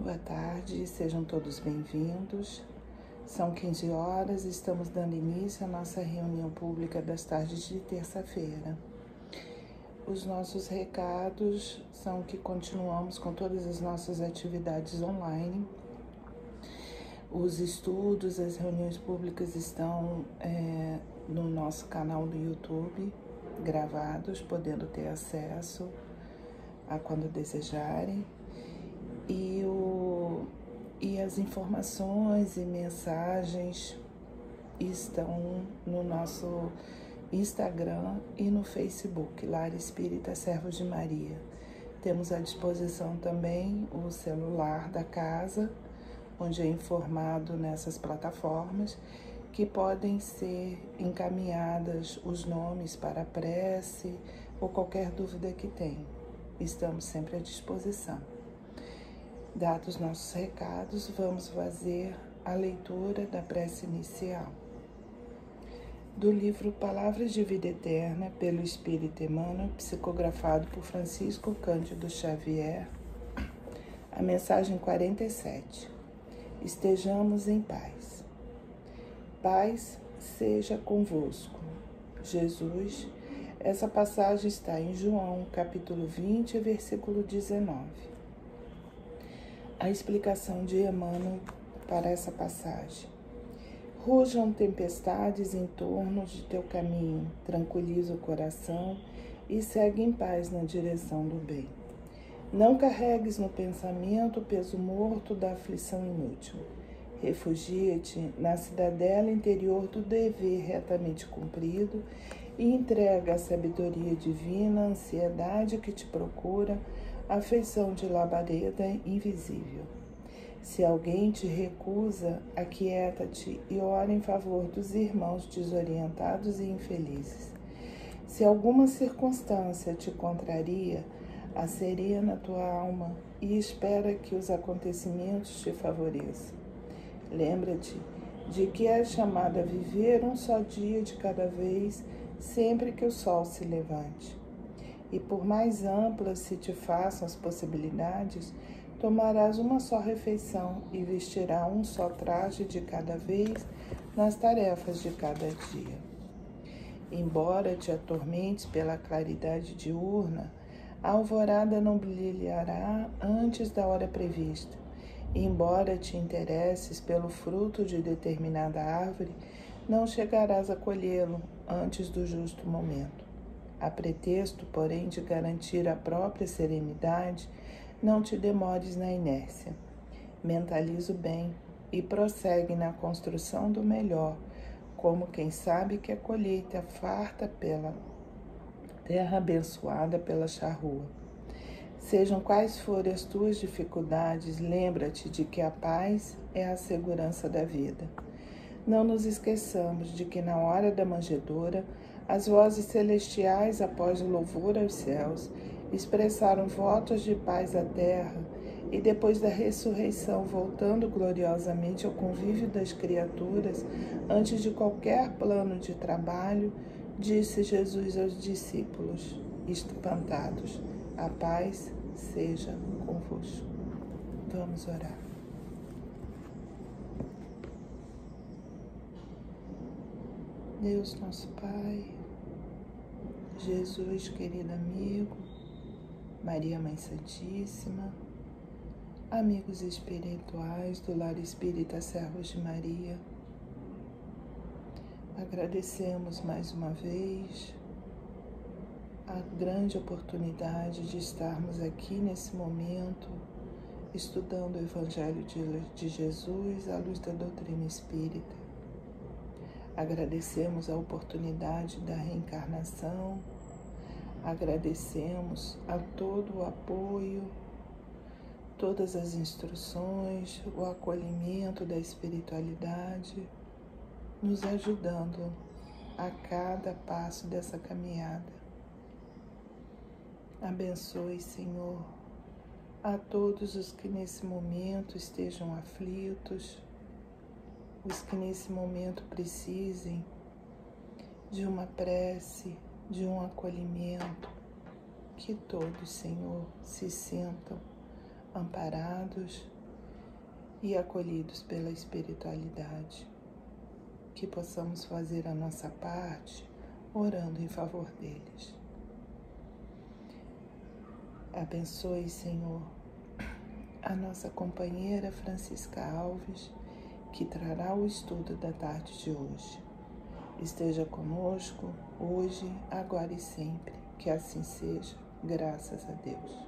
Boa tarde, sejam todos bem-vindos. São 15 horas, estamos dando início à nossa reunião pública das tardes de terça-feira. Os nossos recados são que continuamos com todas as nossas atividades online. Os estudos, as reuniões públicas estão no nosso canal do YouTube, gravados, podendo ter acesso a quando desejarem. E as informações e mensagens estão no nosso Instagram e no Facebook, Lar Espírita Servos de Maria. Temos à disposição também o celular da casa, onde é informado nessas plataformas, que podem ser encaminhadas os nomes para a prece ou qualquer dúvida que tenham. Estamos sempre à disposição. Dados os nossos recados, vamos fazer a leitura da prece inicial. Do livro Palavras de Vida Eterna, pelo Espírito Emmanuel, psicografado por Francisco Cândido Xavier, a mensagem 47. Estejamos em paz. Paz seja convosco. Jesus, essa passagem está em João, capítulo 20, versículo 19. A explicação de Emmanuel para essa passagem. Rujam tempestades em torno de teu caminho, tranquiliza o coração e segue em paz na direção do bem. Não carregues no pensamento o peso morto da aflição inútil. Refugia-te na cidadela interior do dever retamente cumprido e entrega à sabedoria divina a ansiedade que te procura, a afeição de labareda invisível. Se alguém te recusa, aquieta-te e ora em favor dos irmãos desorientados e infelizes. Se alguma circunstância te contraria, acerena a tua alma e espera que os acontecimentos te favoreçam. Lembra-te de que és chamado a viver um só dia de cada vez, sempre que o sol se levante. E por mais amplas se te façam as possibilidades, tomarás uma só refeição e vestirás um só traje de cada vez nas tarefas de cada dia. Embora te atormentes pela claridade diurna, a alvorada não brilhará antes da hora prevista. E embora te interesses pelo fruto de determinada árvore, não chegarás a colhê-lo antes do justo momento. A pretexto, porém, de garantir a própria serenidade, não te demores na inércia. Mentaliza o bem e prossegue na construção do melhor, como quem sabe que a colheita farta pela terra abençoada pela charrua. Sejam quais forem as tuas dificuldades, lembra-te de que a paz é a segurança da vida. Não nos esqueçamos de que na hora da manjedoura, as vozes celestiais, após o louvor aos céus, expressaram votos de paz à terra e depois da ressurreição, voltando gloriosamente ao convívio das criaturas, antes de qualquer plano de trabalho, disse Jesus aos discípulos, espantados: a paz seja convosco. Vamos orar. Deus, nosso Pai, Jesus, querido amigo, Maria, Mãe Santíssima, amigos espirituais do Lar Espírita Servos de Maria, agradecemos mais uma vez a grande oportunidade de estarmos aqui nesse momento, estudando o Evangelho de Jesus à luz da doutrina espírita. Agradecemos a oportunidade da reencarnação, agradecemos a todo o apoio, todas as instruções, o acolhimento da espiritualidade, nos ajudando a cada passo dessa caminhada. Abençoe, Senhor, a todos os que nesse momento estejam aflitos, os que nesse momento precisem de uma prece, de um acolhimento, que todos, Senhor, se sintam amparados, e acolhidos pela espiritualidade, que possamos fazer a nossa parte orando em favor deles. Abençoe, Senhor, a nossa companheira Francisca Alves, que trará o estudo da tarde de hoje. Esteja conosco hoje, agora e sempre, que assim seja, graças a Deus.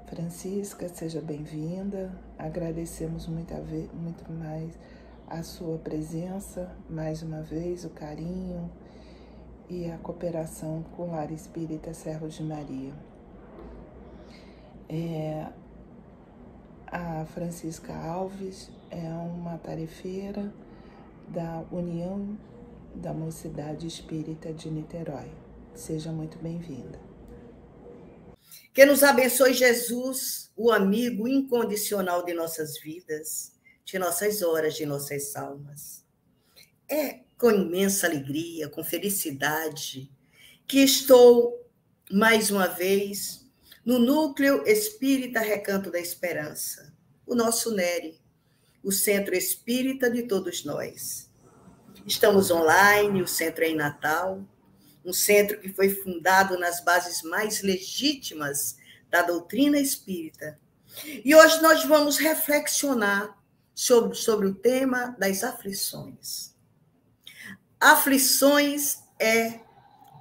Francisca, seja bem-vinda. Agradecemos muito mais a sua presença, mais uma vez, o carinho e a cooperação com o Lar Espírita Servos de Maria. A Francisca Alves é uma tarefeira da União da Mocidade Espírita de Niterói. Seja muito bem-vinda. Que nos abençoe Jesus, o amigo incondicional de nossas vidas, de nossas horas, de nossas almas. É com imensa alegria, com felicidade, que estou, mais uma vez, no Núcleo Espírita Recanto da Esperança, o nosso NERE, o Centro Espírita de todos nós. Estamos online, o centro é em Natal, um centro que foi fundado nas bases mais legítimas da doutrina espírita. E hoje nós vamos reflexionar sobre o tema das aflições. Aflições é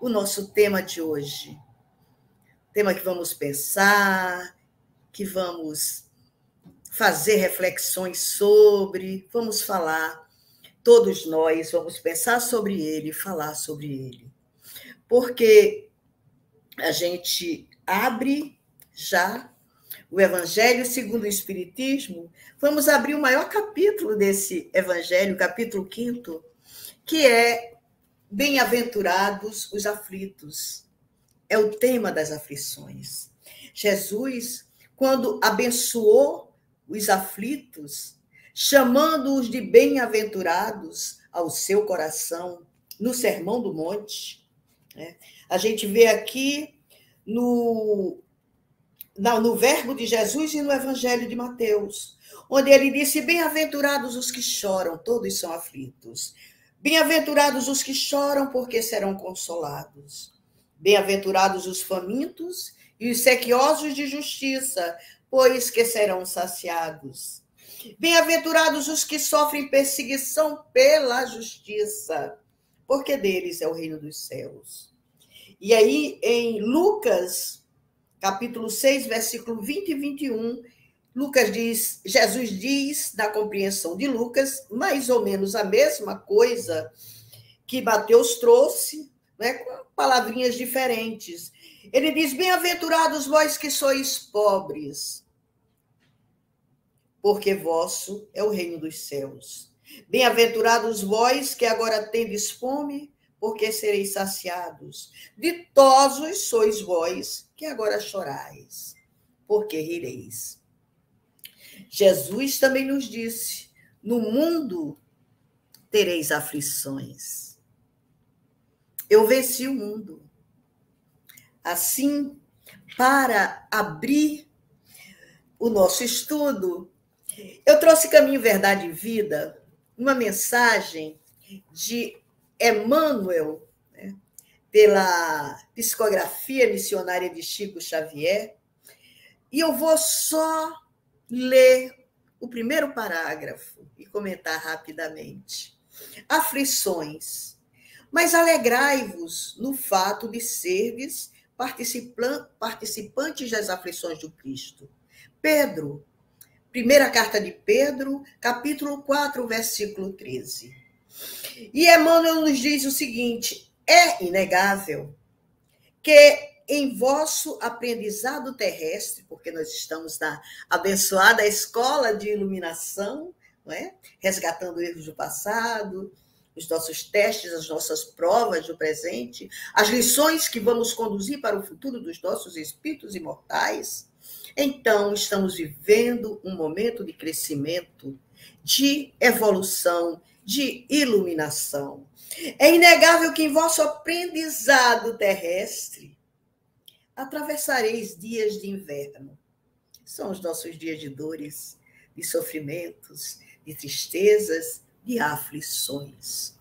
o nosso tema de hoje. Tema que vamos pensar, que vamos fazer reflexões sobre, vamos falar, todos nós vamos pensar sobre ele, falar sobre ele. Porque a gente abre já o Evangelho segundo o Espiritismo, vamos abrir o maior capítulo desse Evangelho, capítulo 5º, que é Bem-aventurados os aflitos. É o tema das aflições. Jesus, quando abençoou os aflitos, chamando-os de bem-aventurados ao seu coração, no Sermão do Monte, né? A gente vê aqui no verbo de Jesus e no Evangelho de Mateus, onde ele disse: bem-aventurados os que choram, todos são aflitos. Bem-aventurados os que choram, porque serão consolados. Bem-aventurados os famintos e os sequiosos de justiça, pois que serão saciados. Bem-aventurados os que sofrem perseguição pela justiça, porque deles é o reino dos céus. E aí, em Lucas, capítulo 6, versículo 20 e 21, Jesus diz, na compreensão de Lucas, mais ou menos a mesma coisa que Mateus trouxe, né, com palavrinhas diferentes. Ele diz: bem-aventurados vós que sois pobres, porque vosso é o reino dos céus. Bem-aventurados vós que agora tendes fome, porque sereis saciados. Ditosos sois vós que agora chorais, porque rireis. Jesus também nos disse: no mundo tereis aflições. Eu venci o mundo. Assim, para abrir o nosso estudo, eu trouxe Caminho, Verdade e Vida, uma mensagem de Emmanuel, né, pela psicografia missionária de Chico Xavier, e eu vou só ler o primeiro parágrafo e comentar rapidamente. Aflições. Mas alegrai-vos no fato de serdes participantes das aflições do Cristo. Pedro, primeira carta de Pedro, capítulo 4, versículo 13. E Emmanuel nos diz o seguinte: é inegável que em vosso aprendizado terrestre, porque nós estamos na abençoada escola de iluminação, não é? Resgatando erros do passado, os nossos testes, as nossas provas do presente, as lições que vamos conduzir para o futuro dos nossos espíritos imortais. Então, estamos vivendo um momento de crescimento, de evolução, de iluminação. É inegável que em vosso aprendizado terrestre atravessareis dias de inverno. São os nossos dias de dores, de sofrimentos, de tristezas, de aflições.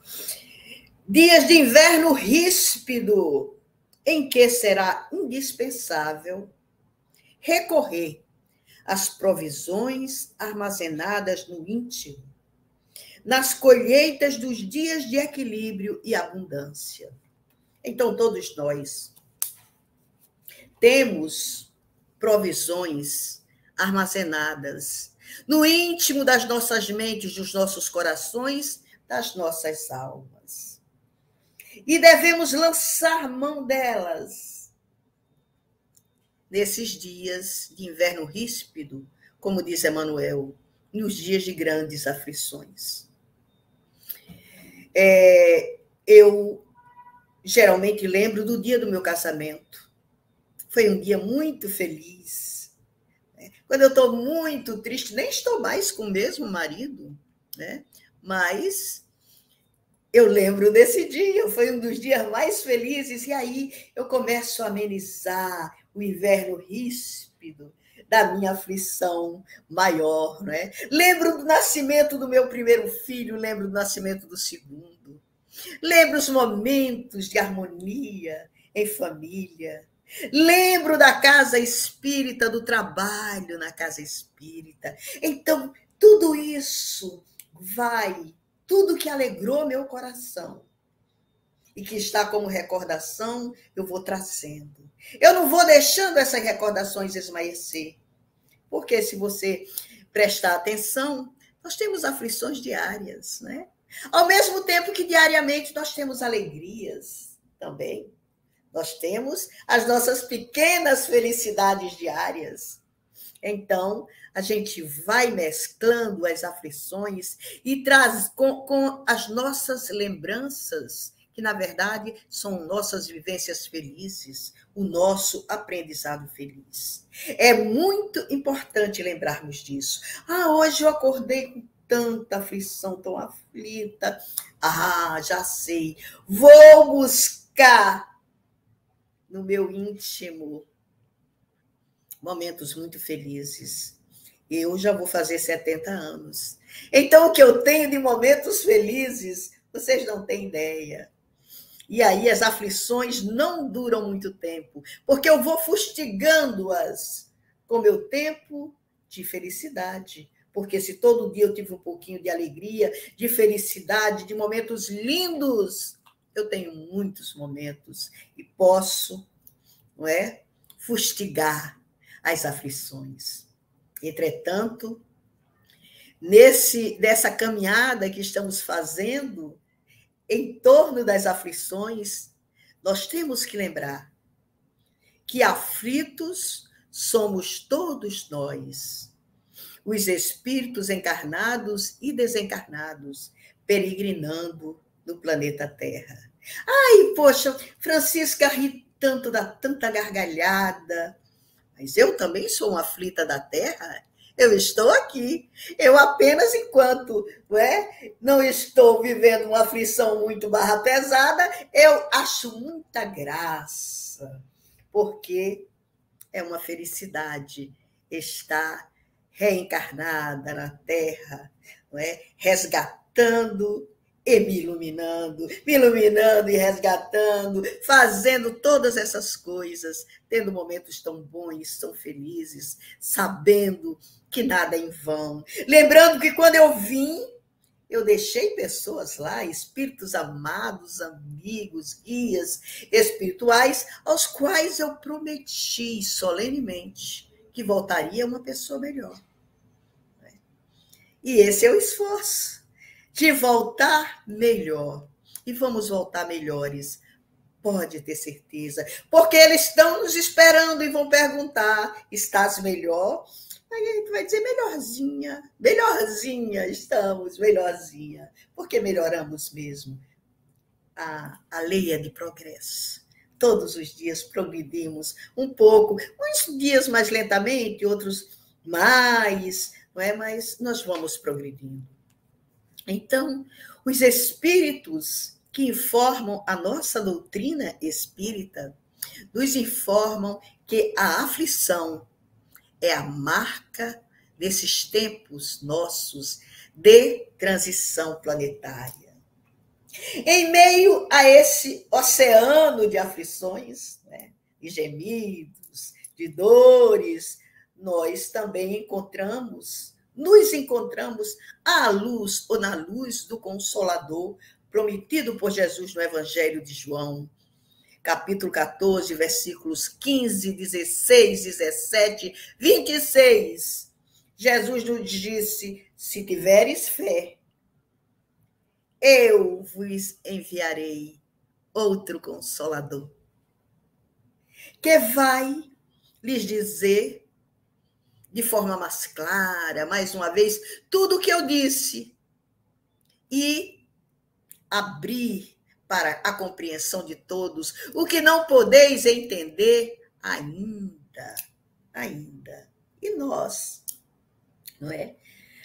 Dias de inverno ríspido, em que será indispensável recorrer às provisões armazenadas no íntimo, nas colheitas dos dias de equilíbrio e abundância. Então, todos nós temos provisões armazenadas no íntimo das nossas mentes, dos nossos corações, das nossas almas. E devemos lançar mão delas nesses dias de inverno ríspido, como diz Emmanuel, nos dias de grandes aflições. Eu geralmente lembro do dia do meu casamento. Foi um dia muito feliz. Quando eu estou muito triste, nem estou mais com o mesmo marido, né? Mas eu lembro desse dia, foi um dos dias mais felizes, e aí eu começo a amenizar o inverno ríspido da minha aflição maior, não é? Lembro do nascimento do meu primeiro filho, lembro do nascimento do segundo, lembro os momentos de harmonia em família, lembro da casa espírita, do trabalho na casa espírita. Então, tudo isso tudo que alegrou meu coração e que está como recordação, eu vou trazendo. Eu não vou deixando essas recordações esmaecer, porque se você prestar atenção, nós temos aflições diárias, né? Ao mesmo tempo que diariamente nós temos alegrias também. Nós temos as nossas pequenas felicidades diárias. Então, a gente vai mesclando as aflições e traz com as nossas lembranças, que, na verdade, são nossas vivências felizes, o nosso aprendizado feliz. É muito importante lembrarmos disso. Hoje eu acordei com tanta aflição, tão aflita. Já sei. Vou buscar no meu íntimo momentos muito felizes. Eu já vou fazer 70 anos. Então, o que eu tenho de momentos felizes, vocês não têm ideia. E aí as aflições não duram muito tempo, porque eu vou fustigando-as com meu tempo de felicidade. Porque se todo dia eu tive um pouquinho de alegria, de felicidade, de momentos lindos, eu tenho muitos momentos e posso, não é, fustigar as aflições. Entretanto, nessa caminhada que estamos fazendo em torno das aflições, nós temos que lembrar que aflitos somos todos nós, os espíritos encarnados e desencarnados, peregrinando no planeta Terra. Poxa, Francisca ri tanto, dá tanta gargalhada, mas eu também sou uma aflita da Terra. Eu estou aqui. Eu apenas, enquanto não estou vivendo uma aflição muito barra pesada, eu acho muita graça, porque é uma felicidade estar reencarnada na Terra, resgatando e me iluminando e resgatando, fazendo todas essas coisas, tendo momentos tão bons, tão felizes, sabendo que nada é em vão. Lembrando que quando eu vim, eu deixei pessoas lá, espíritos amados, amigos, guias espirituais, aos quais eu prometi solenemente que voltaria uma pessoa melhor. E esse é o esforço de voltar melhor. E vamos voltar melhores, pode ter certeza, porque eles estão nos esperando e vão perguntar: estás melhor? Aí a gente vai dizer: melhorzinha, estamos, melhorzinha, porque melhoramos mesmo. A lei é de progresso. Todos os dias progredimos um pouco, uns dias mais lentamente, outros mais, mas nós vamos progredindo. Então, os espíritos que informam a nossa doutrina espírita nos informam que a aflição é a marca desses tempos nossos de transição planetária. Em meio a esse oceano de aflições, né, de gemidos, de dores, nós também nos encontramos à luz ou na luz do Consolador prometido por Jesus no Evangelho de João, capítulo 14, versículos 15, 16, 17, 26. Jesus nos disse: se tiveres fé, eu vos enviarei outro Consolador, que vai lhes dizer de forma mais clara, mais uma vez, tudo o que eu disse e abrir para a compreensão de todos o que não podeis entender ainda. E nós, não é?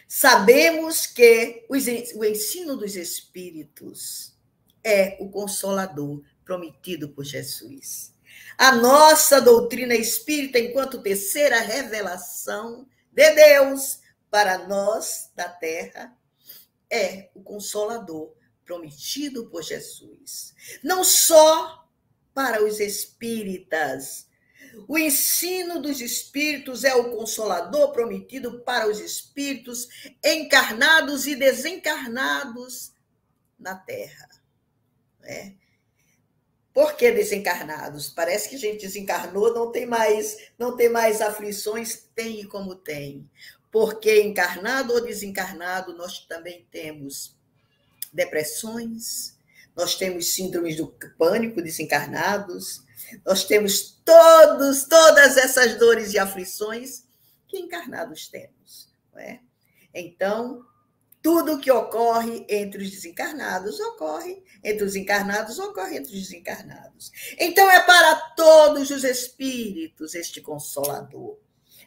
Sabemos que o ensino dos Espíritos é o Consolador prometido por Jesus. A nossa doutrina espírita, enquanto terceira revelação de Deus para nós da Terra, é o Consolador prometido por Jesus. Não só para os espíritas. O ensino dos espíritos é o Consolador prometido para os espíritos encarnados e desencarnados na Terra. Né? Por que desencarnados? Parece que a gente desencarnou, não tem mais aflições, tem e como tem. Porque encarnado ou desencarnado, nós também temos depressões, nós temos síndromes do pânico desencarnados, nós temos todas essas dores e aflições que encarnados temos. Não é? Então, tudo que ocorre entre os desencarnados ocorre entre os encarnados, ocorre entre os desencarnados. Então, é para todos os espíritos este Consolador.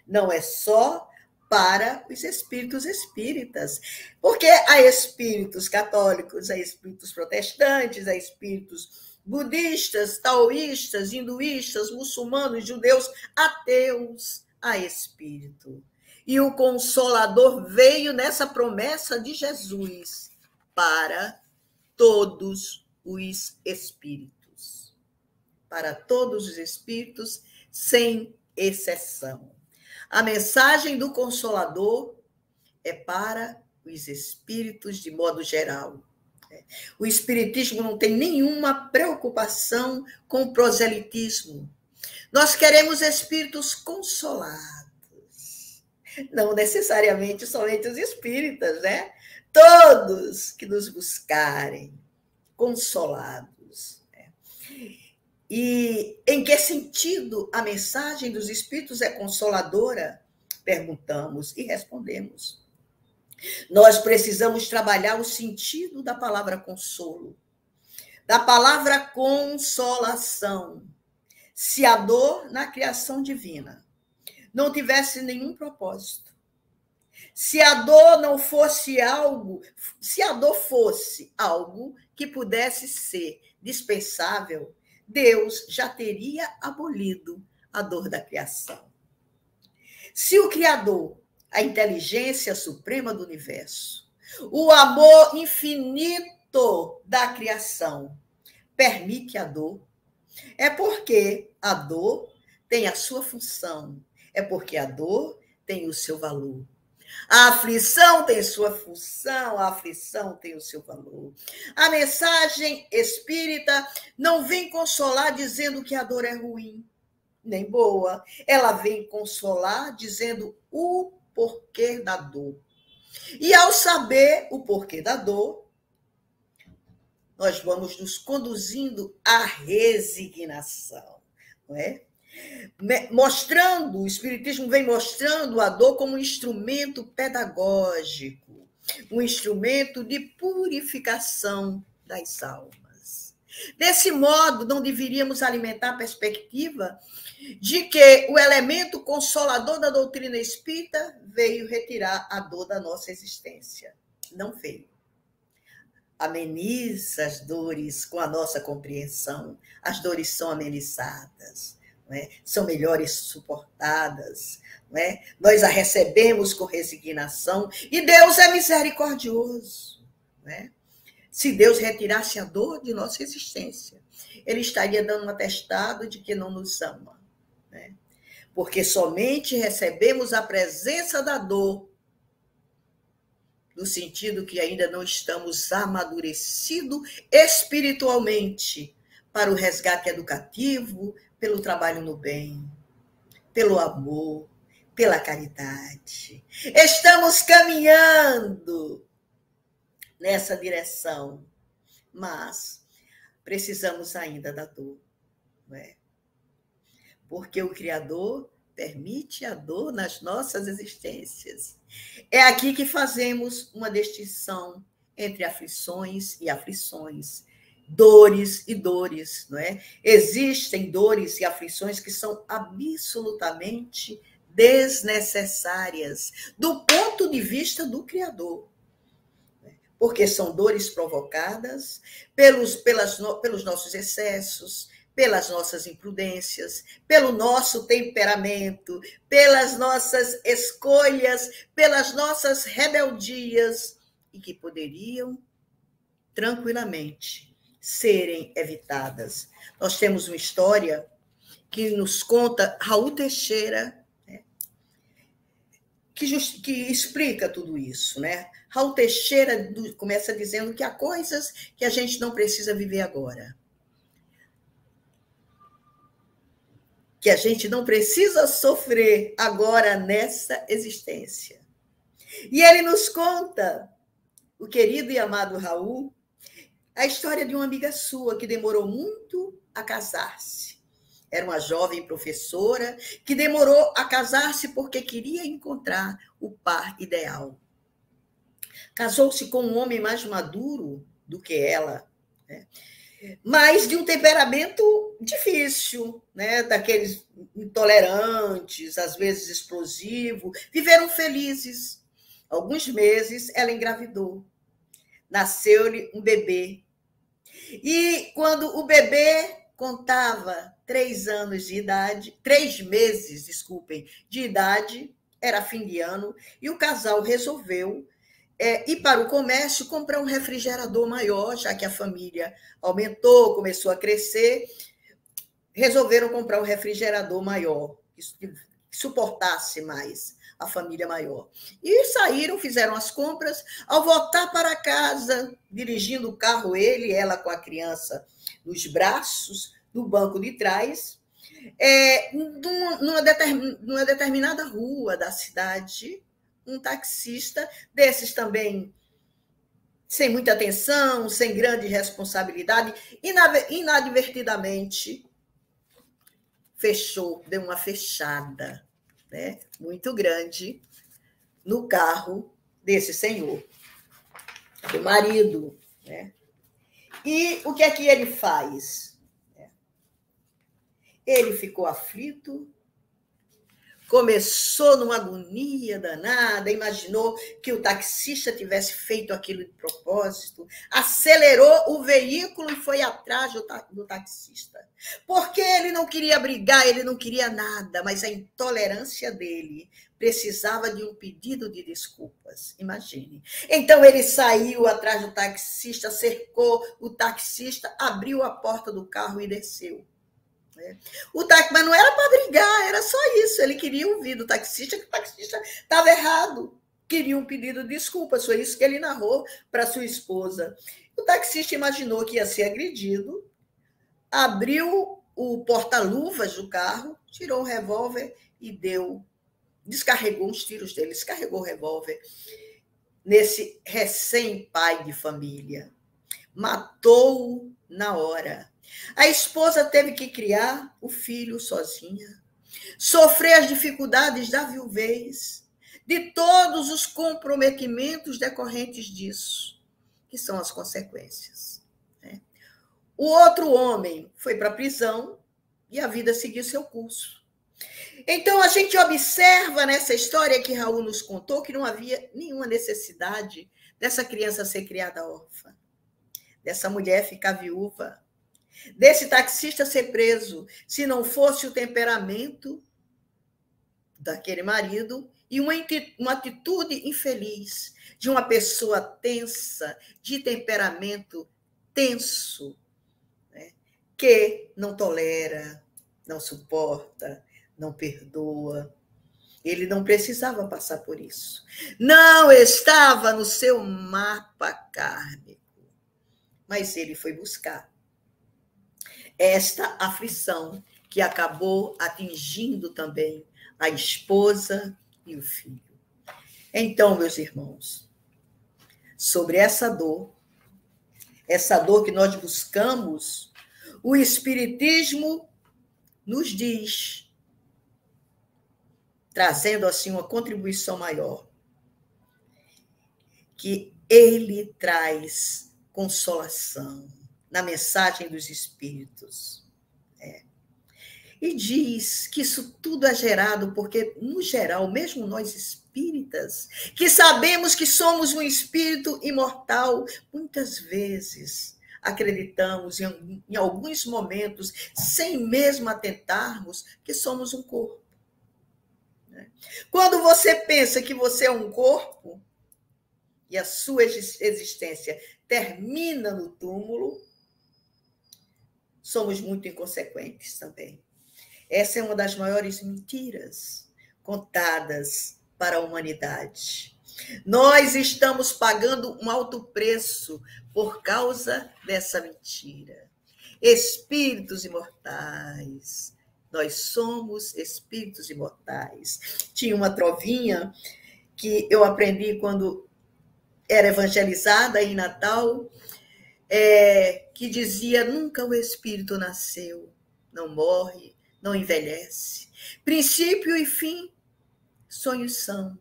Não é só para os espíritos espíritas, porque há espíritos católicos, há espíritos protestantes, há espíritos budistas, taoístas, hinduístas, muçulmanos, judeus, ateus, há espírito. E o Consolador veio nessa promessa de Jesus para todos os espíritos. Para todos os espíritos, sem exceção. A mensagem do Consolador é para os espíritos de modo geral. O espiritismo não tem nenhuma preocupação com o proselitismo. Nós queremos espíritos consolados. Não necessariamente somente os espíritas, né? Todos que nos buscarem, consolados. Né? E em que sentido a mensagem dos espíritos é consoladora? Perguntamos e respondemos. Nós precisamos trabalhar o sentido da palavra consolo, da palavra consolação. Se a dor na criação divina não tivesse nenhum propósito, se a dor não fosse algo, se a dor fosse algo que pudesse ser dispensável, Deus já teria abolido a dor da criação. Se o Criador, a inteligência suprema do universo, o amor infinito da criação, permite a dor, é porque a dor tem a sua função, é porque a dor tem o seu valor. A aflição tem sua função, a aflição tem o seu valor. A mensagem espírita não vem consolar dizendo que a dor é ruim, nem boa. Ela vem consolar dizendo o porquê da dor. E ao saber o porquê da dor, nós vamos nos conduzindo à resignação, não é? Mostrando, o Espiritismo vem mostrando a dor como um instrumento pedagógico, um instrumento de purificação das almas. Desse modo, não deveríamos alimentar a perspectiva de que o elemento consolador da doutrina espírita veio retirar a dor da nossa existência. Não veio. Ameniza as dores com a nossa compreensão, as dores são amenizadas. não é? São melhores suportadas, não é? Nós a recebemos com resignação e Deus é misericordioso, não é? Se Deus retirasse a dor de nossa existência, Ele estaria dando um atestado de que não nos ama, né? Porque somente recebemos a presença da dor, no sentido que ainda não estamos amadurecidos espiritualmente para o resgate educativo, pelo trabalho no bem, pelo amor, pela caridade. Estamos caminhando nessa direção, mas precisamos ainda da dor, não é? Porque o Criador permite a dor nas nossas existências. É aqui que fazemos uma distinção entre aflições e aflições, dores e dores, não é? Existem dores e aflições que são absolutamente desnecessárias do ponto de vista do Criador, porque são dores provocadas pelos nossos excessos, pelas nossas imprudências, pelo nosso temperamento, pelas nossas escolhas, pelas nossas rebeldias, e que poderiam tranquilamente serem evitadas. Nós temos uma história que nos conta Raul Teixeira, né, que explica tudo isso, né? Raul Teixeira começa dizendo que há coisas que a gente não precisa viver agora, que a gente não precisa sofrer agora nessa existência. E ele nos conta, o querido e amado Raul, a história de uma amiga sua que demorou muito a casar-se. Era uma jovem professora que demorou a casar-se porque queria encontrar o par ideal. Casou-se com um homem mais maduro do que ela, né? Mas de um temperamento difícil, né? Daqueles intolerantes, às vezes explosivo. Viveram felizes. Alguns meses ela engravidou. Nasceu-lhe um bebê. E quando o bebê contava 3 meses, de idade, era fim de ano, e o casal resolveu ir para o comércio comprar um refrigerador maior, já que a família aumentou, começou a crescer, resolveram comprar um refrigerador maior, que suportasse mais a família maior. E saíram, fizeram as compras. Ao voltar para casa, dirigindo o carro, ela com a criança nos braços, no banco de trás, numa determinada rua da cidade, um taxista desses também, sem muita atenção, sem grande responsabilidade, inadvertidamente deu uma fechada, né, muito grande no carro desse senhor, do marido, né? E o que é que ele faz? Ele ficou aflito, começou numa agonia danada, imaginou que o taxista tivesse feito aquilo de propósito, acelerou o veículo e foi atrás do taxista. Porque ele não queria brigar, ele não queria nada, mas a intolerância dele precisava de um pedido de desculpas, imagine. Então ele saiu atrás do taxista, cercou o taxista, abriu a porta do carro e desceu. Mas não era para brigar, era só isso. Ele queria ouvir do taxista que o taxista estava errado. Queria um pedido de desculpas. Foi isso que ele narrou para sua esposa. O taxista imaginou que ia ser agredido, abriu o porta-luvas do carro, tirou um revólver e descarregou uns tiros dele, descarregou o revólver nesse recém-pai de família. Matou-o na hora. A esposa teve que criar o filho sozinha, sofrer as dificuldades da viuvez, de todos os comprometimentos decorrentes disso, que são as consequências, né? O outro homem foi para a prisão e a vida seguiu seu curso. Então, a gente observa nessa história que Raul nos contou que não havia nenhuma necessidade dessa criança ser criada órfã, dessa mulher ficar viúva. desse taxista ser preso, se não fosse o temperamento daquele marido e uma atitude infeliz de uma pessoa tensa, de temperamento tenso, né? Que não tolera, não suporta, não perdoa. Ele não precisava passar por isso. Não estava no seu mapa kármico. Mas ele foi buscar esta aflição que acabou atingindo também a esposa e o filho. Então, meus irmãos, sobre essa dor que nós buscamos, o Espiritismo nos diz, trazendo assim uma contribuição maior, que ele traz consolação na mensagem dos Espíritos. E diz que isso tudo é gerado porque, no geral, mesmo nós espíritas, que sabemos que somos um espírito imortal, muitas vezes acreditamos em alguns momentos, sem mesmo atentarmos, que somos um corpo. Quando você pensa que você é um corpo e a sua existência termina no túmulo, somos muito inconsequentes também. Essa é uma das maiores mentiras contadas para a humanidade. Nós estamos pagando um alto preço por causa dessa mentira. Espíritos imortais. Nós somos espíritos imortais. Tinha uma trovinha que eu aprendi quando era evangelizada em Natal, que dizia: nunca o espírito nasceu, não morre, não envelhece. Princípio e fim, sonhos são.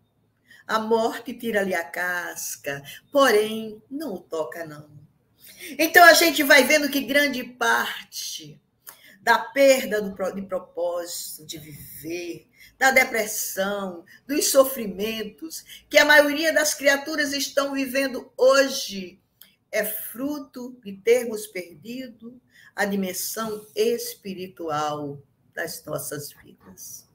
A morte tira-lhe a casca, porém não o toca, não. Então a gente vai vendo que grande parte da perda de propósito, de viver, da depressão, dos sofrimentos que a maioria das criaturas estão vivendo hoje é fruto de termos perdido a dimensão espiritual das nossas vidas.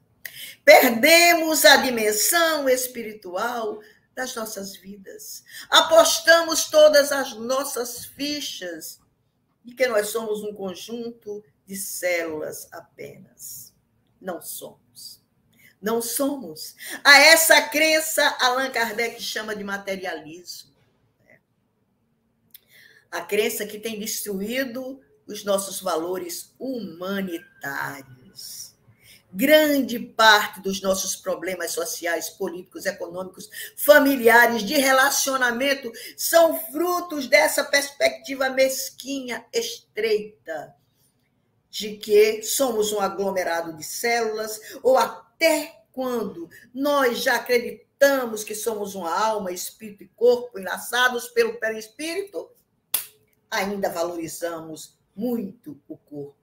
Perdemos a dimensão espiritual das nossas vidas. Apostamos todas as nossas fichas de que nós somos um conjunto de células apenas. Não somos. Não somos. A essa crença, Allan Kardec chama de materialismo. A crença que tem destruído os nossos valores humanitários. Grande parte dos nossos problemas sociais, políticos, econômicos, familiares, de relacionamento, são frutos dessa perspectiva mesquinha, estreita, de que somos um aglomerado de células, ou até quando nós já acreditamos que somos uma alma, espírito e corpo enlaçados pelo perispírito, ainda valorizamos muito o corpo.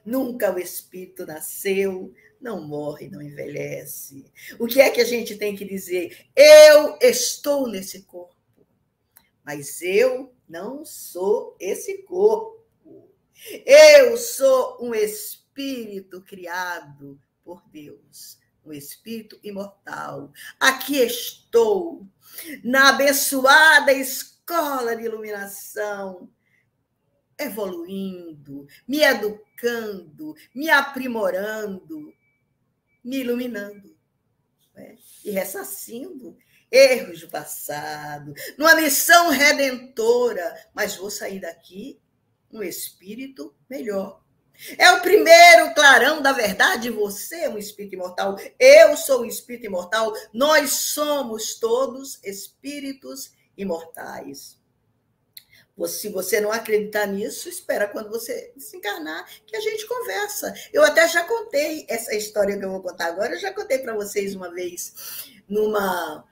Nunca o espírito nasceu, não morre, não envelhece. O que é que a gente tem que dizer? Eu estou nesse corpo, mas eu não sou esse corpo. Eu sou um espírito criado por Deus, um espírito imortal. Aqui estou, na abençoada escola de iluminação, evoluindo, me educando, me aprimorando, me iluminando, né? E ressarcindo erros do passado, numa missão redentora, mas vou sair daqui um espírito melhor. É o primeiro clarão da verdade. Você é um espírito imortal, eu sou um espírito imortal, nós somos todos espíritos imortais. Se você não acreditar nisso, espera quando você desencarnar que a gente conversa. Eu até já contei essa história que eu vou contar agora, eu já contei para vocês uma vez numa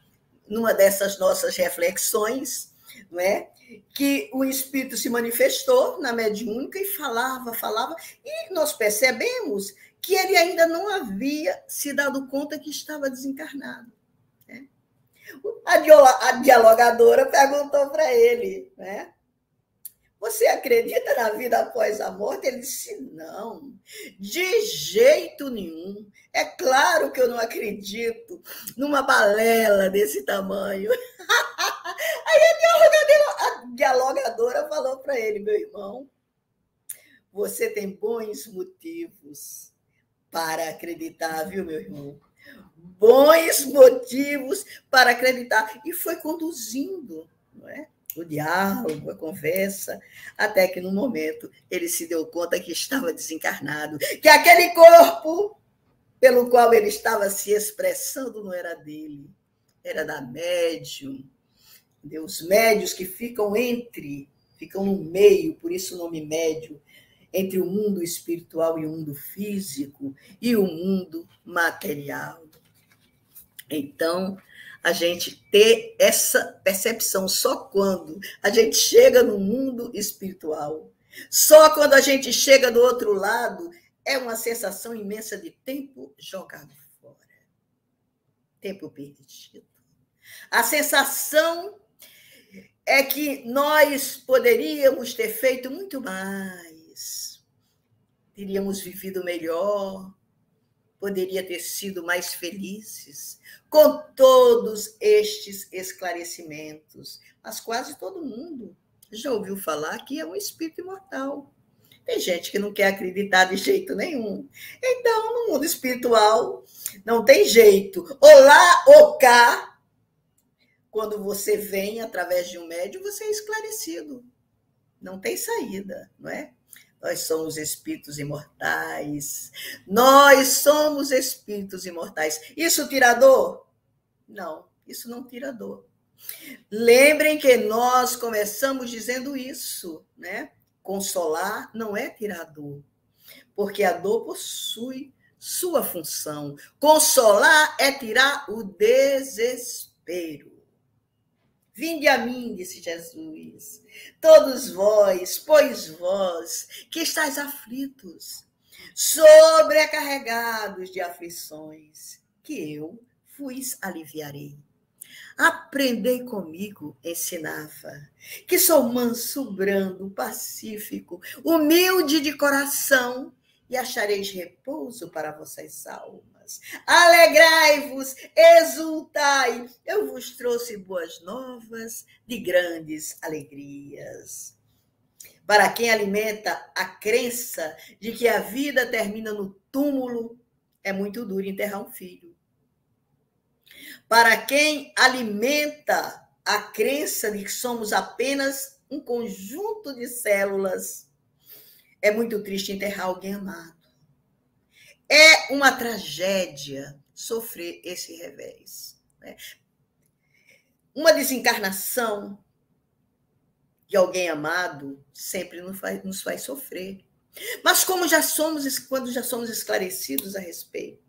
dessas nossas reflexões, não é? Que o espírito se manifestou na mediúnica e falava, e nós percebemos que ele ainda não havia se dado conta que estava desencarnado, né? A dialogadora perguntou para ele, né? você acredita na vida após a morte? Ele disse, não, de jeito nenhum. É claro que eu não acredito numa balela desse tamanho. Aí a dialogadora falou para ele, meu irmão, você tem bons motivos para acreditar, viu, meu irmão? Bons motivos para acreditar. E foi conduzindo, não é? O diálogo, a conversa, até que no momento ele se deu conta que estava desencarnado, que aquele corpo pelo qual ele estava se expressando não era dele, era da médium. Os médios que ficam no meio, por isso o nome médium, entre o mundo espiritual e o mundo físico e o mundo material. Então, a gente ter essa percepção só quando a gente chega no mundo espiritual, só quando a gente chega do outro lado, é uma sensação imensa de tempo jogado fora, tempo perdido. A sensação é que nós poderíamos ter feito muito mais, teríamos vivido melhor, poderia ter sido mais felizes com todos estes esclarecimentos. Mas quase todo mundo já ouviu falar que é um espírito imortal. Tem gente que não quer acreditar de jeito nenhum. Então, no mundo espiritual, não tem jeito. Ou lá ou cá, quando você vem através de um médium, você é esclarecido. Não tem saída, não é? Nós somos espíritos imortais. Nós somos espíritos imortais. Isso tira dor? Não, isso não tira dor. Lembrem que nós começamos dizendo isso, né? Consolar não é tirar dor, porque a dor possui sua função. Consolar é tirar o desespero. Vinde a mim, disse Jesus, todos vós, pois vós, que estáis aflitos, sobrecarregados de aflições, que eu vos aliviarei. Aprendei comigo, ensinava, que sou manso, brando, pacífico, humilde de coração, e achareis repouso para vossas almas. Alegrai-vos, exultai, eu vos trouxe boas novas de grandes alegrias. Para quem alimenta a crença de que a vida termina no túmulo, é muito duro enterrar um filho. Para quem alimenta a crença de que somos apenas um conjunto de células, é muito triste enterrar alguém amado. É uma tragédia sofrer esse revés, né? Uma desencarnação de alguém amado sempre nos faz sofrer. Mas quando já somos esclarecidos a respeito,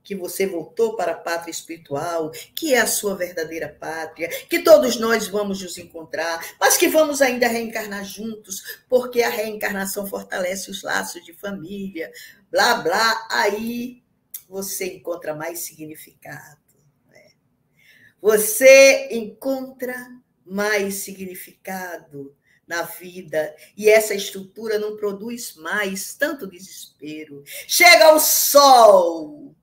que você voltou para a pátria espiritual, que é a sua verdadeira pátria, que todos nós vamos nos encontrar, mas que vamos ainda reencarnar juntos, porque a reencarnação fortalece os laços de família, blá, blá, aí você encontra mais significado. Né? Você encontra mais significado na vida, e essa estrutura não produz mais tanto desespero. Chega o sol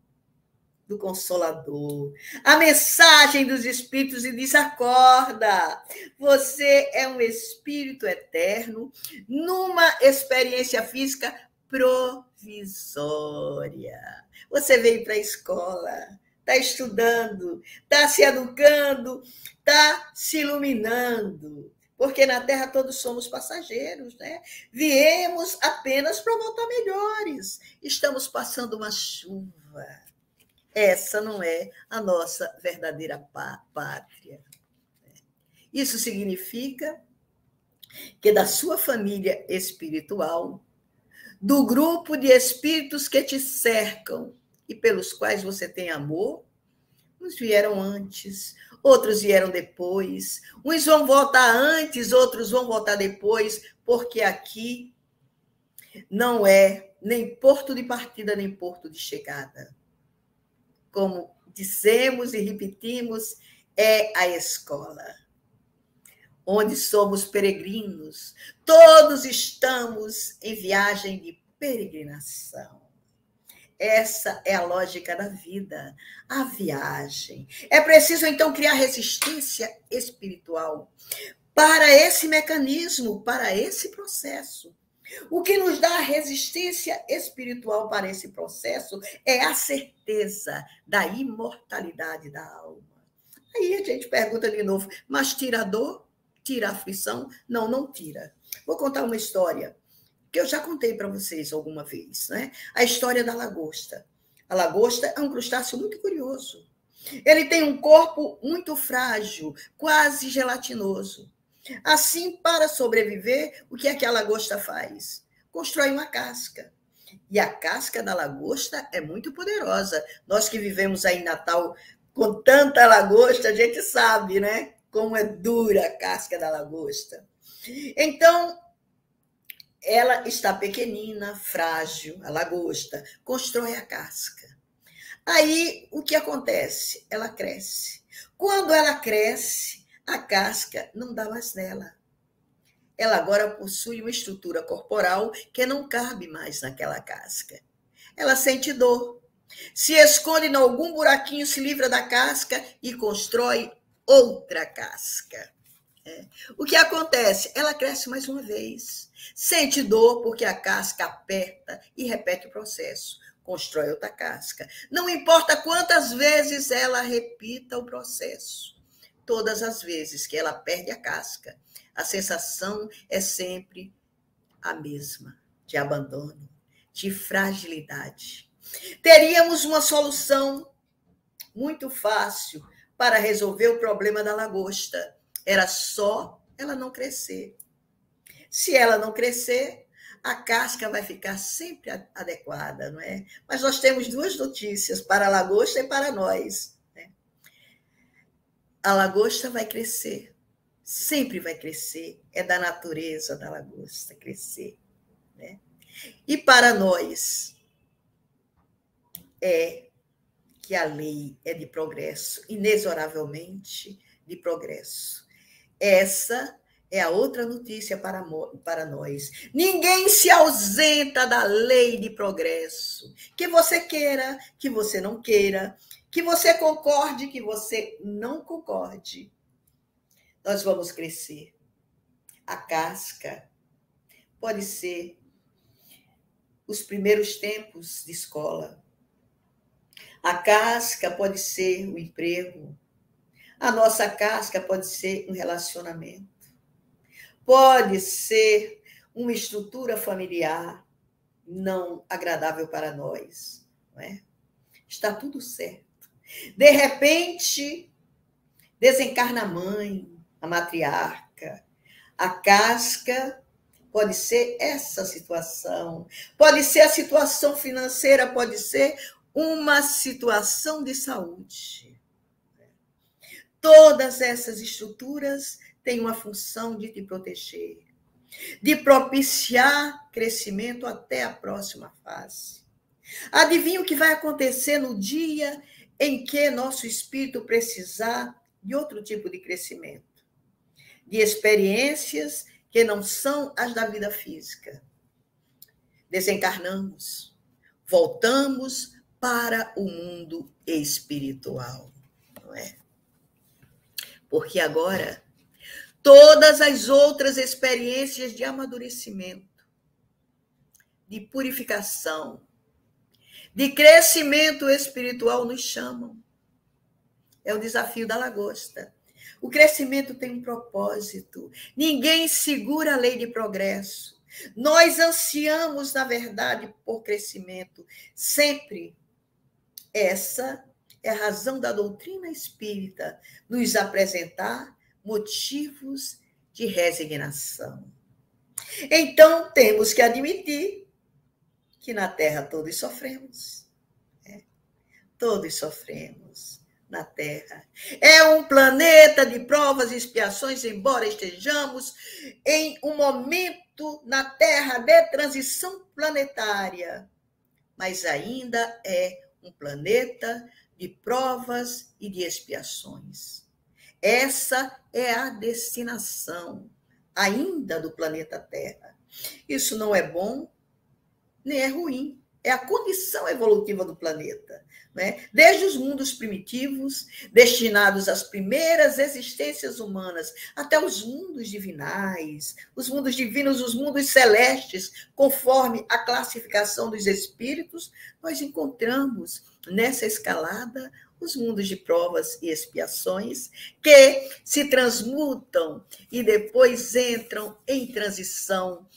do Consolador, a mensagem dos espíritos e diz, acorda, você é um espírito eterno numa experiência física provisória. Você veio para a escola, está estudando, está se educando, está se iluminando, porque na Terra todos somos passageiros, né? Viemos apenas para voltar melhores. Estamos passando uma chuva. Essa não é a nossa verdadeira pátria. Isso significa que da sua família espiritual, do grupo de espíritos que te cercam e pelos quais você tem amor, uns vieram antes, outros vieram depois, uns vão voltar antes, outros vão voltar depois, porque aqui não é nem porto de partida, nem porto de chegada. Como dissemos e repetimos, é a escola, onde somos peregrinos. Todos estamos em viagem de peregrinação. Essa é a lógica da vida, a viagem. É preciso, então, criar resistência espiritual para esse mecanismo, para esse processo. O que nos dá a resistência espiritual para esse processo é a certeza da imortalidade da alma. Aí a gente pergunta de novo, mas tira a dor? Tira a aflição? Não, não tira. Vou contar uma história que eu já contei para vocês alguma vez, né? A história da lagosta. A lagosta é um crustáceo muito curioso. Ele tem um corpo muito frágil, quase gelatinoso. Assim, para sobreviver, o que é que a lagosta faz? Constrói uma casca. E a casca da lagosta é muito poderosa. Nós que vivemos aí em Natal com tanta lagosta, a gente sabe, né? Como é dura a casca da lagosta. Então, ela está pequenina, frágil, a lagosta, constrói a casca. Aí, o que acontece? Ela cresce. Quando ela cresce, a casca não dá mais nela. Ela agora possui uma estrutura corporal que não cabe mais naquela casca. Ela sente dor, se esconde em algum buraquinho, se livra da casca e constrói outra casca. O que acontece? Ela cresce mais uma vez, sente dor porque a casca aperta e repete o processo. Constrói outra casca. Não importa quantas vezes ela repita o processo. Todas as vezes que ela perde a casca, a sensação é sempre a mesma, de abandono, de fragilidade. Teríamos uma solução muito fácil para resolver o problema da lagosta. Era só ela não crescer. Se ela não crescer, a casca vai ficar sempre adequada, não é? Mas nós temos duas notícias, para a lagosta e para nós. A lagosta vai crescer, sempre vai crescer, é da natureza da lagosta crescer. Né? E para nós, é que a lei é de progresso, inexoravelmente de progresso. Essa é a outra notícia para nós. Ninguém se ausenta da lei de progresso. Que você queira, que você não queira, que você concorde, que você não concorde. Nós vamos crescer. A casca pode ser os primeiros tempos de escola. A casca pode ser o emprego. A nossa casca pode ser um relacionamento. Pode ser uma estrutura familiar não agradável para nós. Não é? Está tudo certo. De repente, desencarna a mãe, a matriarca. A casca pode ser essa situação. Pode ser a situação financeira, pode ser uma situação de saúde. Todas essas estruturas têm uma função de te proteger, de propiciar crescimento até a próxima fase. Adivinha o que vai acontecer no dia em que nosso espírito precisar de outro tipo de crescimento, de experiências que não são as da vida física. Desencarnamos, voltamos para o mundo espiritual, não é? Porque agora, todas as outras experiências de amadurecimento, de purificação, de crescimento espiritual nos chamam. É o desafio da lagosta. O crescimento tem um propósito. Ninguém segura a lei de progresso. Nós ansiamos, na verdade, por crescimento. Sempre. Essa é a razão da doutrina espírita, nos apresentar motivos de resignação. Então, temos que admitir que na Terra todos sofremos. Todos sofremos na Terra. É um planeta de provas e expiações, embora estejamos em um momento na Terra de transição planetária, mas ainda é um planeta de provas e de expiações. Essa é a destinação ainda do planeta Terra. Isso não é bom, nem é ruim. É a condição evolutiva do planeta. Né? Desde os mundos primitivos, destinados às primeiras existências humanas, até os mundos divinais, os mundos divinos, os mundos celestes, conforme a classificação dos espíritos, nós encontramos nessa escalada os mundos de provas e expiações, que se transmutam e depois entram em transição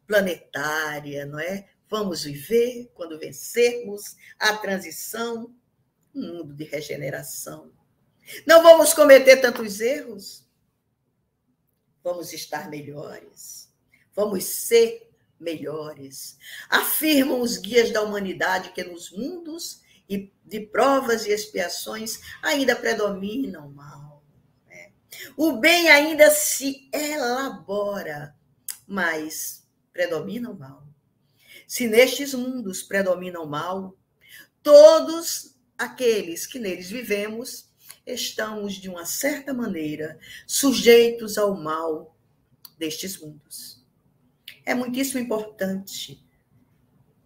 planetária, não é? Vamos viver, quando vencermos a transição, um mundo de regeneração. Não vamos cometer tantos erros. Vamos estar melhores. Vamos ser melhores. Afirmam os guias da humanidade que nos mundos de provas e expiações ainda predomina o mal. Né? O bem ainda se elabora, mas predomina o mal. Se nestes mundos predomina o mal, todos aqueles que neles vivemos estamos, de uma certa maneira, sujeitos ao mal destes mundos. É muitíssimo importante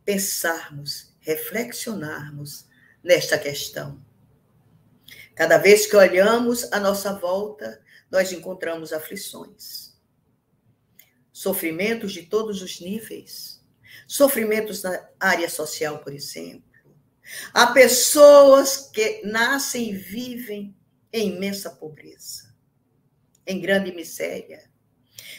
pensarmos, reflexionarmos nesta questão. Cada vez que olhamos à nossa volta, nós encontramos aflições, sofrimentos de todos os níveis, sofrimentos na área social, por exemplo. Há pessoas que nascem e vivem em imensa pobreza, em grande miséria,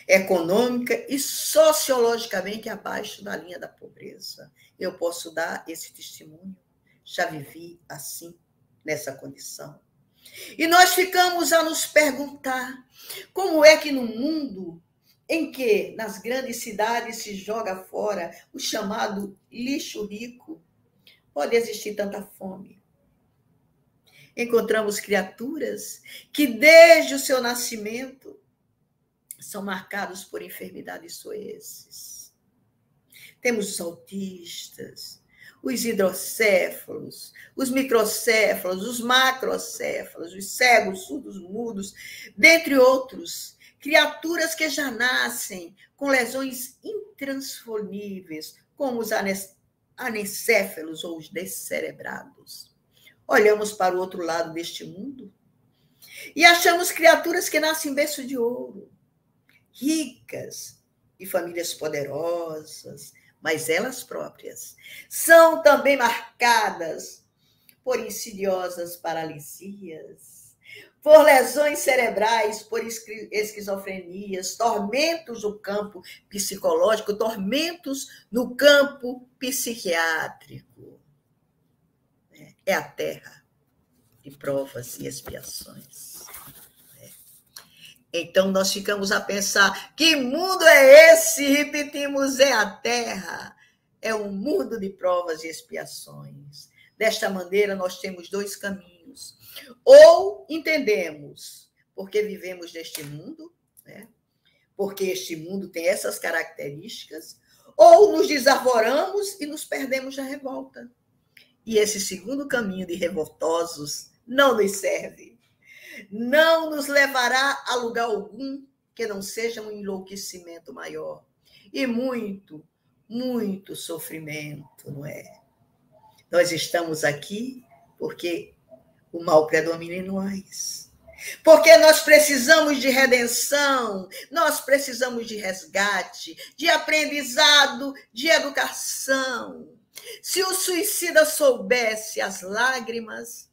econômica e sociologicamente abaixo da linha da pobreza. Eu posso dar esse testemunho. Já vivi assim, nessa condição. E nós ficamos a nos perguntar como é que no mundo em que nas grandes cidades se joga fora o chamado lixo rico, pode existir tanta fome. Encontramos criaturas que desde o seu nascimento são marcados por enfermidades soeces. Temos os autistas, os hidrocéfalos, os microcéfalos, os macrocéfalos, os cegos, surdos, mudos, dentre outros, criaturas que já nascem com lesões intransponíveis, como os anencéfalos ou os descerebrados. Olhamos para o outro lado deste mundo e achamos criaturas que nascem em berço de ouro, ricas e famílias poderosas, mas elas próprias são também marcadas por insidiosas paralisias, por lesões cerebrais, por esquizofrenias, tormentos no campo psicológico, tormentos no campo psiquiátrico. É a terra de provas e expiações. Então, nós ficamos a pensar, que mundo é esse? Repetimos, é a Terra. É um mundo de provas e expiações. Desta maneira, nós temos dois caminhos. Ou entendemos porque vivemos neste mundo, né? Porque este mundo tem essas características, ou nos desarvoramos e nos perdemos na revolta. E esse segundo caminho de revoltosos não nos serve. Não nos levará a lugar algum que não seja um enlouquecimento maior. E muito, muito sofrimento, não é? Nós estamos aqui porque o mal predomina em nós. Porque nós precisamos de redenção, nós precisamos de resgate, de aprendizado, de educação. Se o suicida soubesse as lágrimas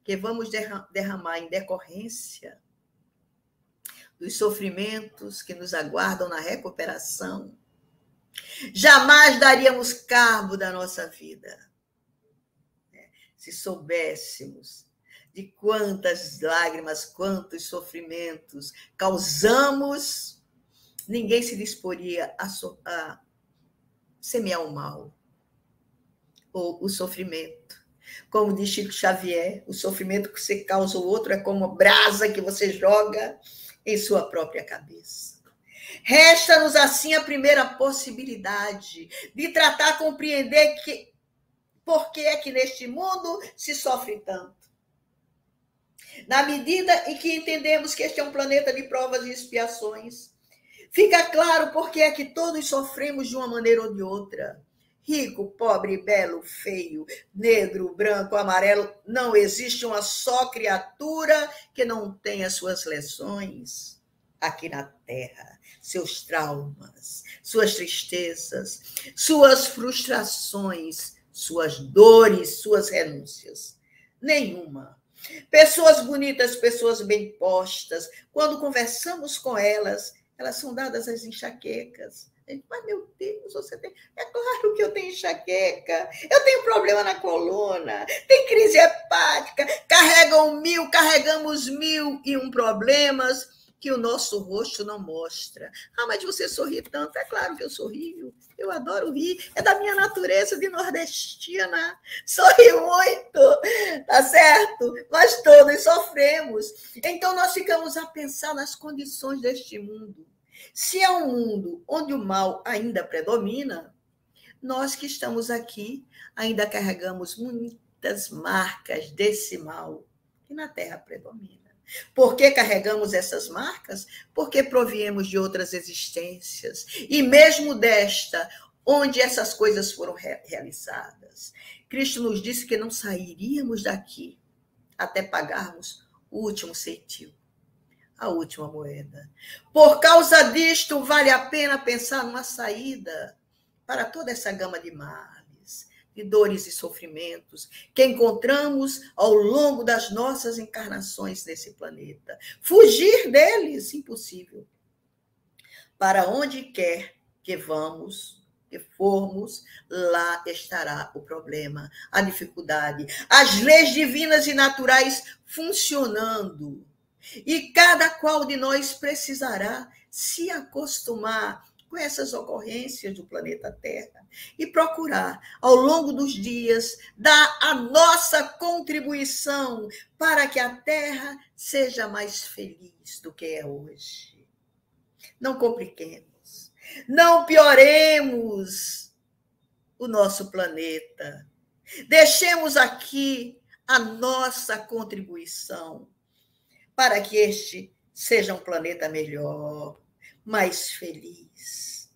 que vamos derramar em decorrência dos sofrimentos que nos aguardam na recuperação, jamais daríamos cabo da nossa vida. Se soubéssemos de quantas lágrimas, quantos sofrimentos causamos, ninguém se disporia a semear o mal ou o sofrimento. Como diz Chico Xavier, o sofrimento que você causa ao outro é como a brasa que você joga em sua própria cabeça. Resta-nos, assim, a primeira possibilidade de tratar, compreender por que é que neste mundo se sofre tanto. Na medida em que entendemos que este é um planeta de provas e expiações, fica claro por que é que todos sofremos de uma maneira ou de outra. Rico, pobre, belo, feio, negro, branco, amarelo, não existe uma só criatura que não tenha suas lesões aqui na Terra, seus traumas, suas tristezas, suas frustrações, suas dores, suas renúncias. Nenhuma. Pessoas bonitas, pessoas bem postas, quando conversamos com elas, elas são dadas às enxaquecas. Mas, meu Deus, você tem... É claro que eu tenho enxaqueca, eu tenho problema na coluna, tem crise hepática, carregamos 1001 problemas que o nosso rosto não mostra. Ah, mas você sorri tanto. É claro que eu sorrio, eu adoro rir, é da minha natureza de nordestina, sorrio muito, tá certo? Nós todos sofremos. Então, nós ficamos a pensar nas condições deste mundo. Se é um mundo onde o mal ainda predomina, nós que estamos aqui ainda carregamos muitas marcas desse mal que na Terra predomina. Por que carregamos essas marcas? Porque proviemos de outras existências, e mesmo desta, onde essas coisas foram realizadas. Cristo nos disse que não sairíamos daqui até pagarmos o último centavo, a última moeda. Por causa disto, vale a pena pensar numa saída para toda essa gama de males, de dores e sofrimentos que encontramos ao longo das nossas encarnações nesse planeta. Fugir deles, impossível. Para onde quer que vamos, que formos, lá estará o problema, a dificuldade, as leis divinas e naturais funcionando. E cada qual de nós precisará se acostumar com essas ocorrências do planeta Terra e procurar, ao longo dos dias, dar a nossa contribuição para que a Terra seja mais feliz do que é hoje. Não compliquemos, não pioremos o nosso planeta. Deixemos aqui a nossa contribuição para que este seja um planeta melhor, mais feliz.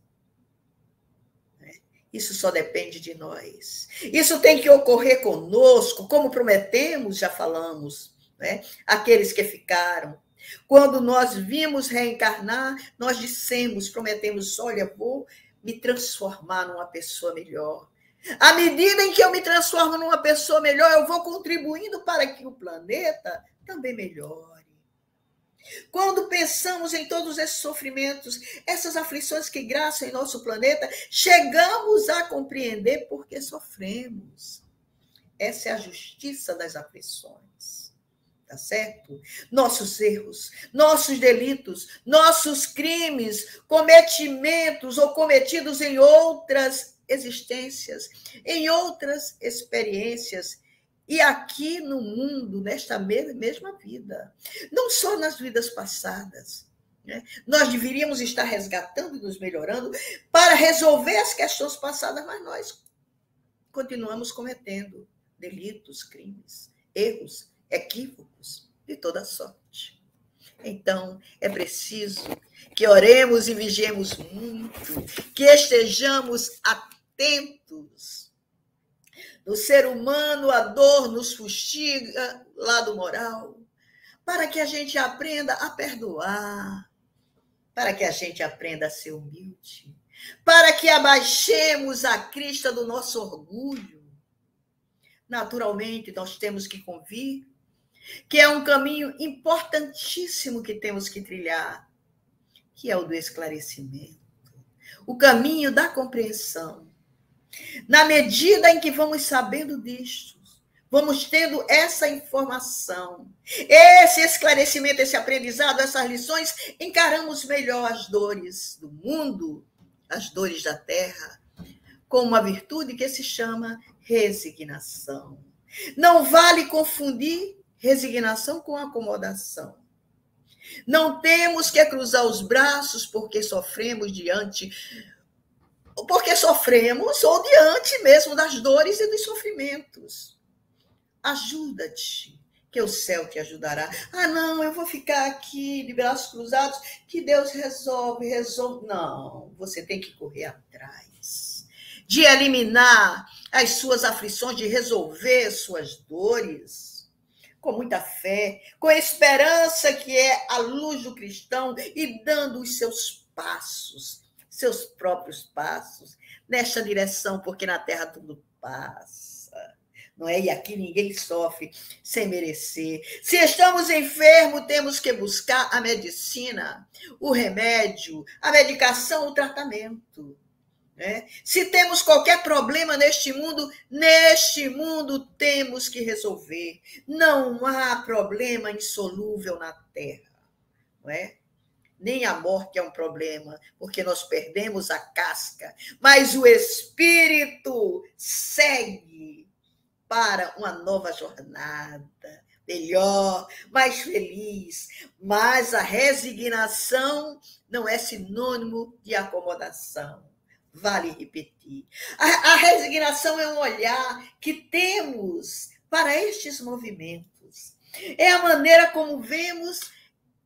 Isso só depende de nós. Isso tem que ocorrer conosco, como prometemos, já falamos, né? Aqueles que ficaram. Quando nós vimos reencarnar, nós dissemos, prometemos, olha, vou me transformar numa pessoa melhor. À medida em que eu me transformo numa pessoa melhor, eu vou contribuindo para que o planeta também melhore. Quando pensamos em todos esses sofrimentos, essas aflições que graçam em nosso planeta, chegamos a compreender por que sofremos. Essa é a justiça das aflições, tá certo? Nossos erros, nossos delitos, nossos crimes, cometimentos ou cometidos em outras existências, em outras experiências, e aqui no mundo, nesta mesma vida, não só nas vidas passadas, né? Nós deveríamos estar resgatando e nos melhorando para resolver as questões passadas, mas nós continuamos cometendo delitos, crimes, erros, equívocos de toda sorte. Então, é preciso que oremos e vigiemos muito, que estejamos atentos. No ser humano, a dor nos fustiga, lado moral, para que a gente aprenda a perdoar, para que a gente aprenda a ser humilde, para que abaixemos a crista do nosso orgulho. Naturalmente, nós temos que convir que é um caminho importantíssimo que temos que trilhar, que é o do esclarecimento, o caminho da compreensão. Na medida em que vamos sabendo disto, vamos tendo essa informação, esse esclarecimento, esse aprendizado, essas lições, encaramos melhor as dores do mundo, as dores da terra, com uma virtude que se chama resignação. Não vale confundir resignação com acomodação. Não temos que cruzar os braços porque sofremos ou diante mesmo das dores e dos sofrimentos. Ajuda-te, que o céu te ajudará. Ah, não, eu vou ficar aqui de braços cruzados, que Deus resolve. Não, você tem que correr atrás de eliminar as suas aflições, de resolver suas dores, com muita fé, com esperança, que é a luz do cristão, e dando os seus passos, seus próprios passos, nesta direção, porque na terra tudo passa. Não é? E aqui ninguém sofre sem merecer. Se estamos enfermos, temos que buscar a medicina, o remédio, a medicação, o tratamento. Né? Se temos qualquer problema neste mundo temos que resolver. Não há problema insolúvel na terra. Não é? Nem a morte é um problema, porque nós perdemos a casca, mas o espírito segue para uma nova jornada, melhor, mais feliz. Mas a resignação não é sinônimo de acomodação. Vale repetir. A resignação é um olhar que temos para estes movimentos. É a maneira como vemos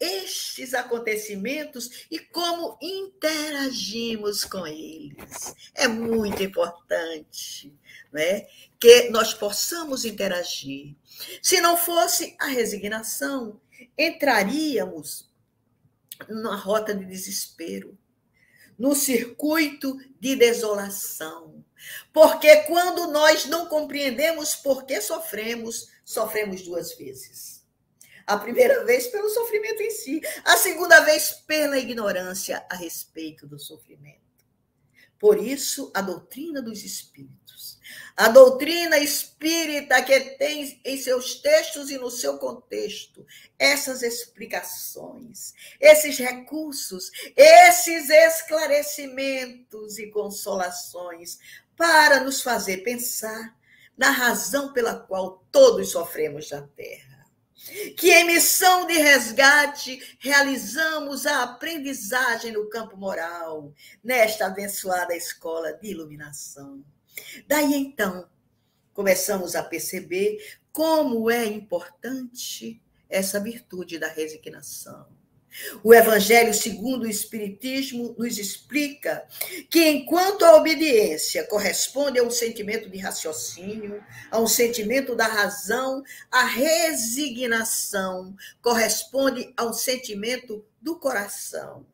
estes acontecimentos e como interagimos com eles. É muito importante, não é? Que nós possamos interagir. Se não fosse a resignação, entraríamos numa rota de desespero, no circuito de desolação. Porque quando nós não compreendemos por que sofremos, sofremos duas vezes. A primeira vez pelo sofrimento em si, a segunda vez pela ignorância a respeito do sofrimento. Por isso, a doutrina dos espíritos, a doutrina espírita que tem em seus textos e no seu contexto essas explicações, esses recursos, esses esclarecimentos e consolações para nos fazer pensar na razão pela qual todos sofremos na Terra. Que em missão de resgate realizamos a aprendizagem no campo moral, nesta abençoada escola de iluminação. Daí então, começamos a perceber como é importante essa virtude da resignação. O Evangelho segundo o Espiritismo nos explica que, enquanto a obediência corresponde a um sentimento de raciocínio, a um sentimento da razão, a resignação corresponde a um sentimento do coração.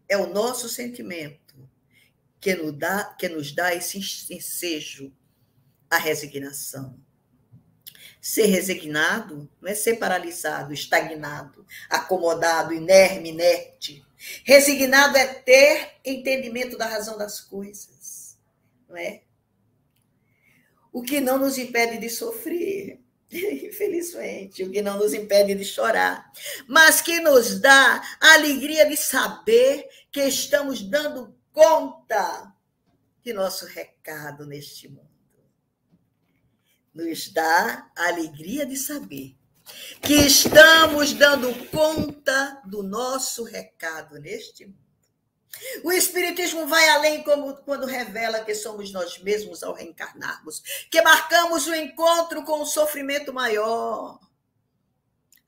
É o nosso sentimento que nos dá esse ensejo, a resignação. Ser resignado não é ser paralisado, estagnado, acomodado, inerte. Resignado é ter entendimento da razão das coisas, não é? O que não nos impede de sofrer, infelizmente, o que não nos impede de chorar, mas que nos dá a alegria de saber que estamos dando conta de nosso recado neste mundo. Nos dá a alegria de saber que estamos dando conta do nosso recado neste mundo. O Espiritismo vai além quando revela que somos nós mesmos ao reencarnarmos, que marcamos o encontro com o sofrimento maior,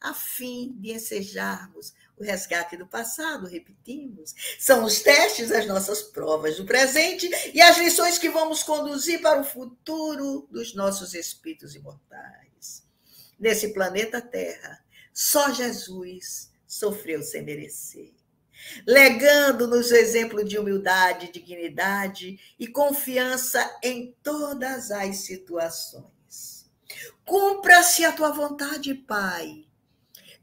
a fim de ensejarmos o resgate do passado, repetimos. São os testes, as nossas provas do presente e as lições que vamos conduzir para o futuro dos nossos espíritos imortais. Nesse planeta Terra, só Jesus sofreu sem merecer, legando-nos o exemplo de humildade, dignidade e confiança em todas as situações. Cumpra-se a tua vontade, Pai,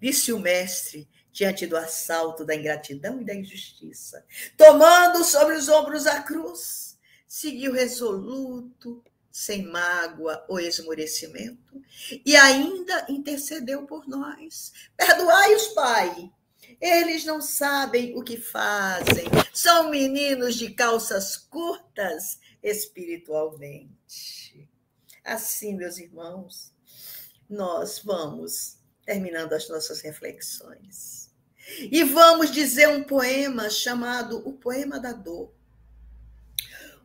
disse o mestre diante do assalto da ingratidão e da injustiça. Tomando sobre os ombros a cruz, seguiu resoluto, sem mágoa ou esmorecimento, e ainda intercedeu por nós. Perdoai-os, Pai. Eles não sabem o que fazem. São meninos de calças curtas espiritualmente. Assim, meus irmãos, nós vamos terminando as nossas reflexões. E vamos dizer um poema chamado O Poema da Dor.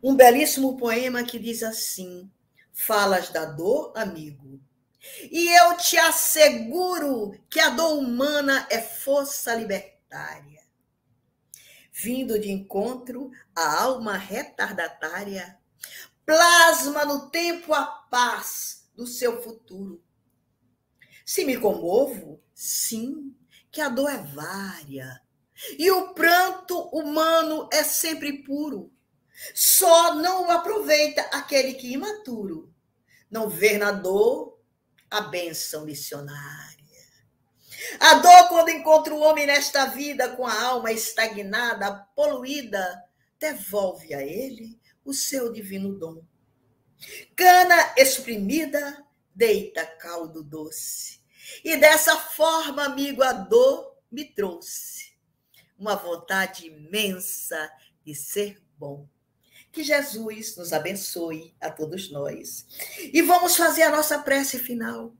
Um belíssimo poema que diz assim: falas da dor, amigo, E eu te asseguro que a dor humana é força libertária, vindo de encontro à alma retardatária, plasma no tempo a paz do seu futuro. Se me comovo, sim, que a dor é vária, e o pranto humano é sempre puro. Só não o aproveita aquele que imaturo não vê na dor a bênção missionária. A dor, quando encontra o homem nesta vida com a alma estagnada, poluída, devolve a ele o seu divino dom. Cana exprimida, deita caldo doce. E dessa forma, amigo, a dor me trouxe uma vontade imensa de ser bom. Que Jesus nos abençoe a todos nós. E vamos fazer a nossa prece final.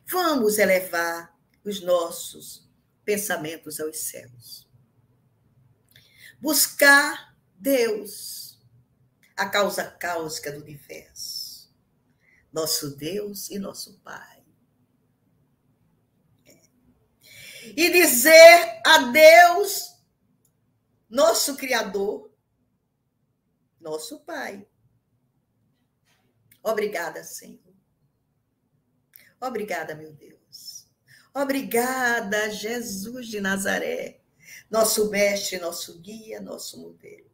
Vamos elevar os nossos pensamentos aos céus. Buscar Deus, a causa cáusica do universo. Nosso Deus e nosso Pai. E dizer a Deus, nosso Criador, nosso Pai. Obrigada, Senhor. Obrigada, meu Deus. Obrigada, Jesus de Nazaré, nosso mestre, nosso guia, nosso modelo.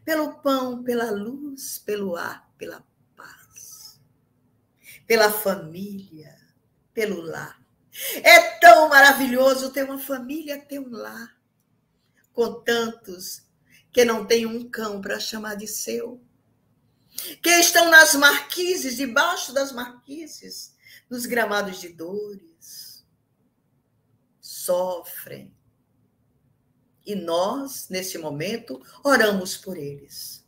Pelo pão, pela luz, pelo ar, pela paz. Pela família, pelo lar. É tão maravilhoso ter uma família, ter um lar. Com tantos que não tem um cão para chamar de seu. Que estão nas marquises, debaixo das marquises, nos gramados de dores. Sofrem. E nós, nesse momento, oramos por eles.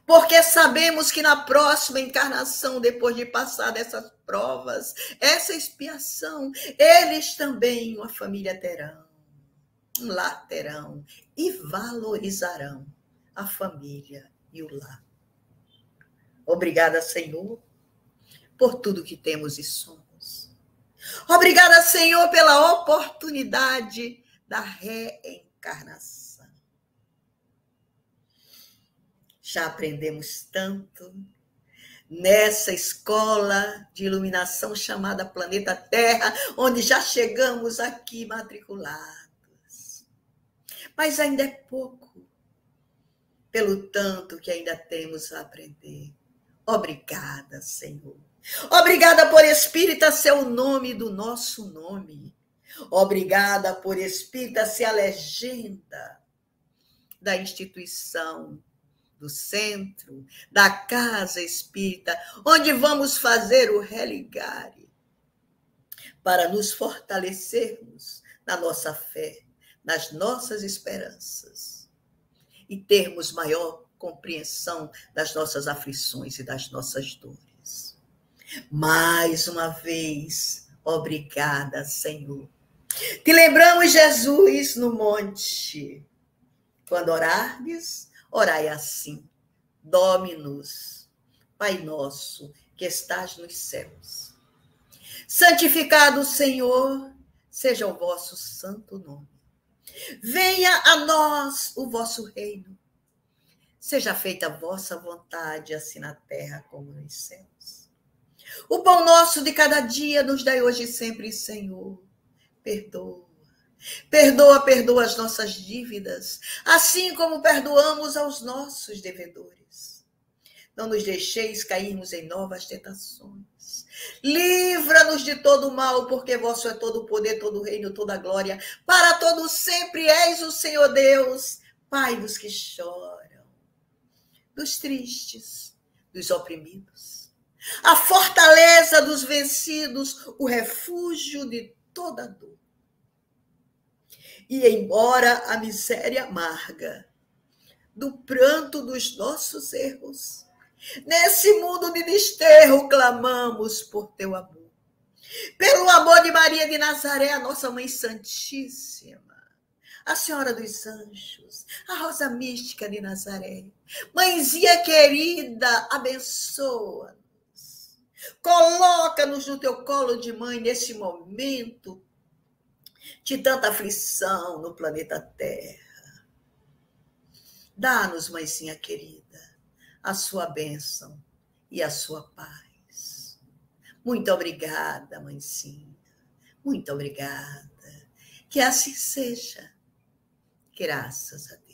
Porque sabemos que na próxima encarnação, depois de passar dessas provas, essa expiação, eles também, uma família terão, um lar terão, e valorizarão a família e o lar. Obrigada, Senhor, por tudo que temos e somos. Obrigada, Senhor, pela oportunidade da reencarnação. Já aprendemos tanto nessa escola de iluminação chamada Planeta Terra, onde já chegamos aqui matriculados. Mas ainda é pouco, pelo tanto que ainda temos a aprender. Obrigada, Senhor. Obrigada por Espírita ser o nome do nosso nome. Obrigada por Espírita ser a legenda da instituição, do centro, da casa espírita, onde vamos fazer o religare, para nos fortalecermos na nossa fé, nas nossas esperanças, e termos maior compreensão das nossas aflições e das nossas dores. Mais uma vez, obrigada, Senhor. Te lembramos, Jesus, no monte, quando orardes, orai assim: Dominus, Pai nosso, que estás nos céus. Santificado, Senhor, seja o vosso santo nome. Venha a nós o vosso reino. Seja feita a vossa vontade, assim na terra como nos céus. O pão nosso de cada dia nos dai hoje e sempre, Senhor. Perdoa. Perdoa, perdoa as nossas dívidas, assim como perdoamos aos nossos devedores. Não nos deixeis cairmos em novas tentações. Livra-nos de todo mal, porque vosso é todo o poder, todo o reino, toda a glória. Para todo sempre és o Senhor Deus, Pai dos que choram, dos tristes, dos oprimidos, a fortaleza dos vencidos, o refúgio de toda dor. E embora a miséria amarga do pranto dos nossos erros, nesse mundo de desterro clamamos por teu amor. Pelo amor de Maria de Nazaré, a nossa Mãe Santíssima, a Senhora dos Anjos, a Rosa Mística de Nazaré. Mãezinha querida, abençoa-nos. Coloca-nos no teu colo de mãe nesse momento de tanta aflição no planeta Terra. Dá-nos, mãezinha querida, a sua bênção e a sua paz. Muito obrigada, mãezinha. Muito obrigada. Que assim seja. Graças a Deus.